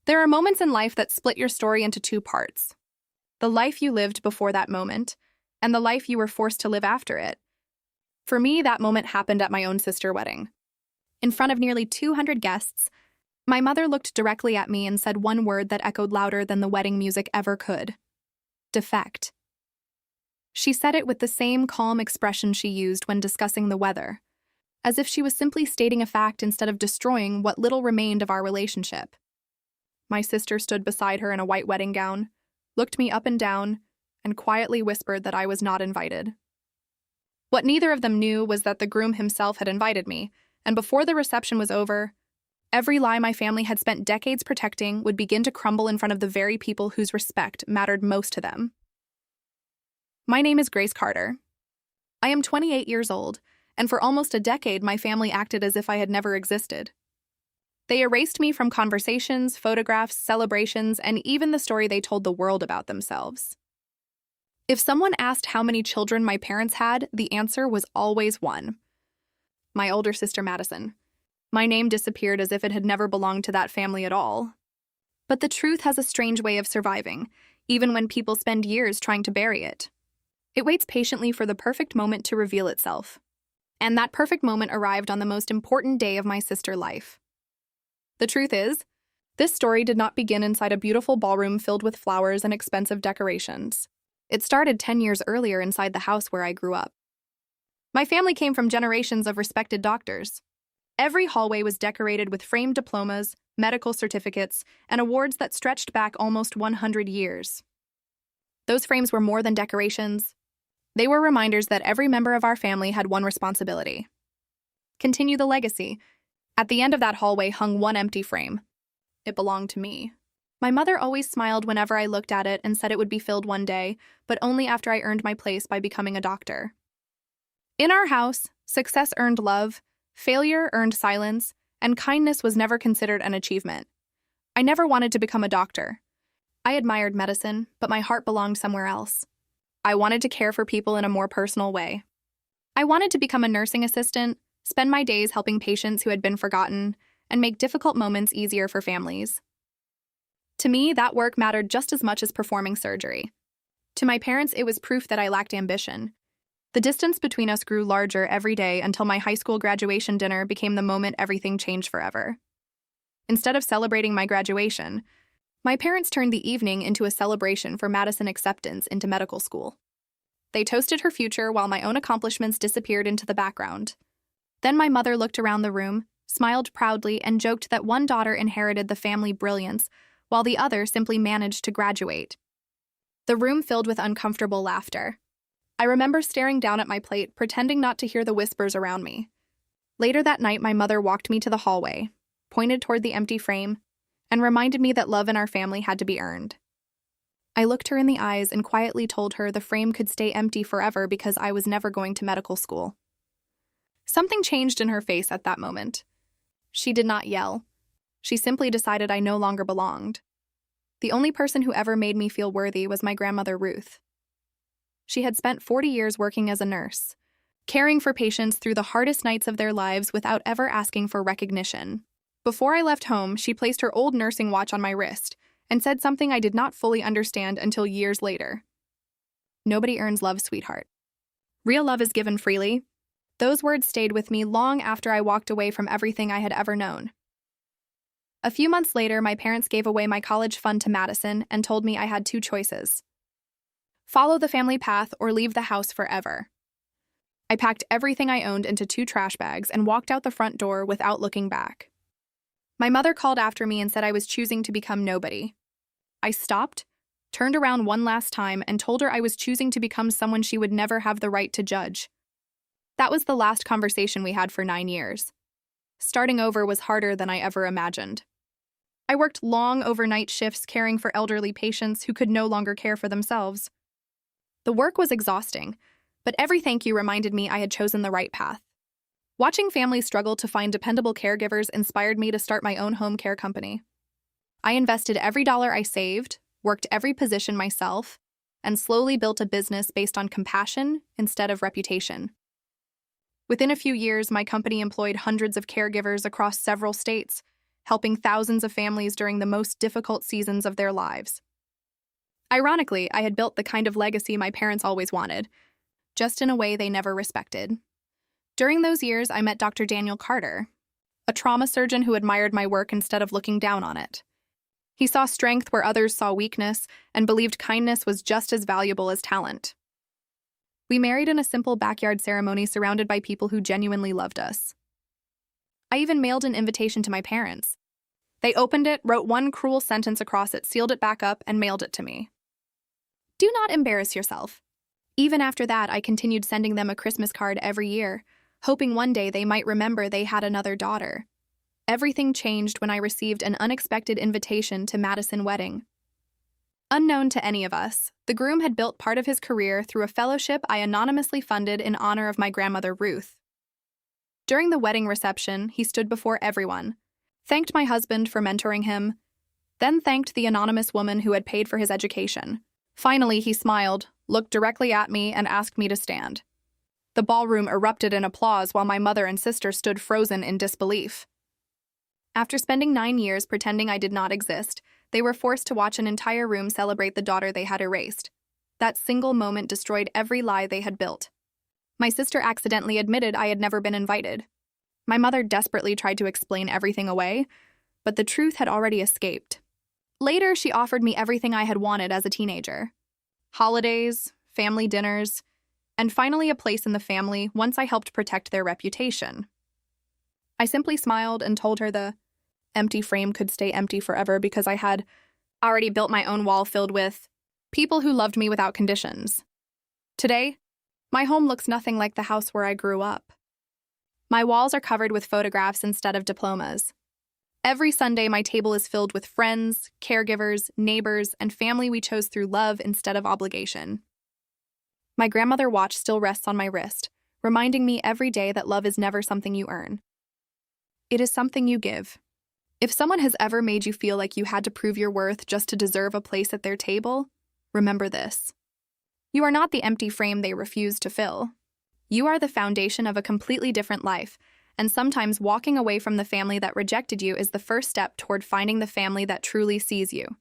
There are moments in life that split your story into two parts: the life you lived before that moment, and the life you were forced to live after it. For me, that moment happened at my own sister's wedding. In front of nearly 200 guests, my mother looked directly at me and said one word that echoed louder than the wedding music ever could: defect. She said it with the same calm expression she used when discussing the weather, as if she was simply stating a fact instead of destroying what little remained of our relationship. My sister stood beside her in a white wedding gown, looked me up and down, and quietly whispered that I was not invited. What neither of them knew was that the groom himself had invited me, and before the reception was over, every lie my family had spent decades protecting would begin to crumble in front of the very people whose respect mattered most to them. My name is Grace Carter. I am 28 years old, and for almost a decade my family acted as if I had never existed. They erased me from conversations, photographs, celebrations, and even the story they told the world about themselves. If someone asked how many children my parents had, the answer was always one: my older sister Madison. My name disappeared as if it had never belonged to that family at all. But the truth has a strange way of surviving, even when people spend years trying to bury it. It waits patiently for the perfect moment to reveal itself. And that perfect moment arrived on the most important day of my sister's life. The truth is, this story did not begin inside a beautiful ballroom filled with flowers and expensive decorations. It started 10 years earlier inside the house where I grew up. My family came from generations of respected doctors. Every hallway was decorated with framed diplomas, medical certificates, and awards that stretched back almost 100 years. Those frames were more than decorations. They were reminders that every member of our family had one responsibility: continue the legacy. At the end of that hallway hung one empty frame. It belonged to me. My mother always smiled whenever I looked at it and said it would be filled one day, but only after I earned my place by becoming a doctor. In our house, success earned love, failure earned silence, and kindness was never considered an achievement. I never wanted to become a doctor. I admired medicine, but my heart belonged somewhere else. I wanted to care for people in a more personal way. I wanted to become a nursing assistant, spend my days helping patients who had been forgotten, and make difficult moments easier for families. To me, that work mattered just as much as performing surgery. To my parents, it was proof that I lacked ambition. The distance between us grew larger every day until my high school graduation dinner became the moment everything changed forever. Instead of celebrating my graduation, my parents turned the evening into a celebration for Madison acceptance into medical school. They toasted her future while my own accomplishments disappeared into the background. Then my mother looked around the room, smiled proudly, and joked that one daughter inherited the family brilliance, while the other simply managed to graduate. The room filled with uncomfortable laughter. I remember staring down at my plate, pretending not to hear the whispers around me. Later that night, my mother walked me to the hallway, pointed toward the empty frame, and reminded me that love in our family had to be earned. I looked her in the eyes and quietly told her the frame could stay empty forever because I was never going to medical school. Something changed in her face at that moment. She did not yell. She simply decided I no longer belonged. The only person who ever made me feel worthy was my grandmother Ruth. She had spent 40 years working as a nurse, caring for patients through the hardest nights of their lives without ever asking for recognition. Before I left home, she placed her old nursing watch on my wrist and said something I did not fully understand until years later. Nobody earns love, sweetheart. Real love is given freely. Those words stayed with me long after I walked away from everything I had ever known. A few months later, my parents gave away my college fund to Madison and told me I had two choices: follow the family path or leave the house forever. I packed everything I owned into 2 trash bags and walked out the front door without looking back. My mother called after me and said I was choosing to become nobody. I stopped, turned around one last time, and told her I was choosing to become someone she would never have the right to judge. That was the last conversation we had for 9 years. Starting over was harder than I ever imagined. I worked long overnight shifts caring for elderly patients who could no longer care for themselves. The work was exhausting, but every thank you reminded me I had chosen the right path. Watching families struggle to find dependable caregivers inspired me to start my own home care company. I invested every dollar I saved, worked every position myself, and slowly built a business based on compassion instead of reputation. Within a few years, my company employed hundreds of caregivers across several states, helping thousands of families during the most difficult seasons of their lives. Ironically, I had built the kind of legacy my parents always wanted, just in a way they never respected. During those years, I met Dr. Daniel Carter, a trauma surgeon who admired my work instead of looking down on it. He saw strength where others saw weakness and believed kindness was just as valuable as talent. We married in a simple backyard ceremony surrounded by people who genuinely loved us. I even mailed an invitation to my parents. They opened it, wrote one cruel sentence across it, sealed it back up, and mailed it to me. Do not embarrass yourself. Even after that, I continued sending them a Christmas card every year, hoping one day they might remember they had another daughter. Everything changed when I received an unexpected invitation to Madison wedding. Unknown to any of us, the groom had built part of his career through a fellowship I anonymously funded in honor of my grandmother Ruth. During the wedding reception, he stood before everyone, thanked my husband for mentoring him, then thanked the anonymous woman who had paid for his education. Finally, he smiled, looked directly at me, and asked me to stand. The ballroom erupted in applause while my mother and sister stood frozen in disbelief. After spending 9 years pretending I did not exist, they were forced to watch an entire room celebrate the daughter they had erased. That single moment destroyed every lie they had built. My sister accidentally admitted I had never been invited. My mother desperately tried to explain everything away, but the truth had already escaped. Later, she offered me everything I had wanted as a teenager. Holidays, family dinners, and finally a place in the family once I helped protect their reputation. I simply smiled and told her the empty frame could stay empty forever because I had already built my own wall filled with people who loved me without conditions. Today, my home looks nothing like the house where I grew up. My walls are covered with photographs instead of diplomas. Every Sunday, my table is filled with friends, caregivers, neighbors, and family we chose through love instead of obligation. My grandmother watch still rests on my wrist, reminding me every day that love is never something you earn. It is something you give. If someone has ever made you feel like you had to prove your worth just to deserve a place at their table, remember this. You are not the empty frame they refuse to fill. You are the foundation of a completely different life, and sometimes walking away from the family that rejected you is the first step toward finding the family that truly sees you.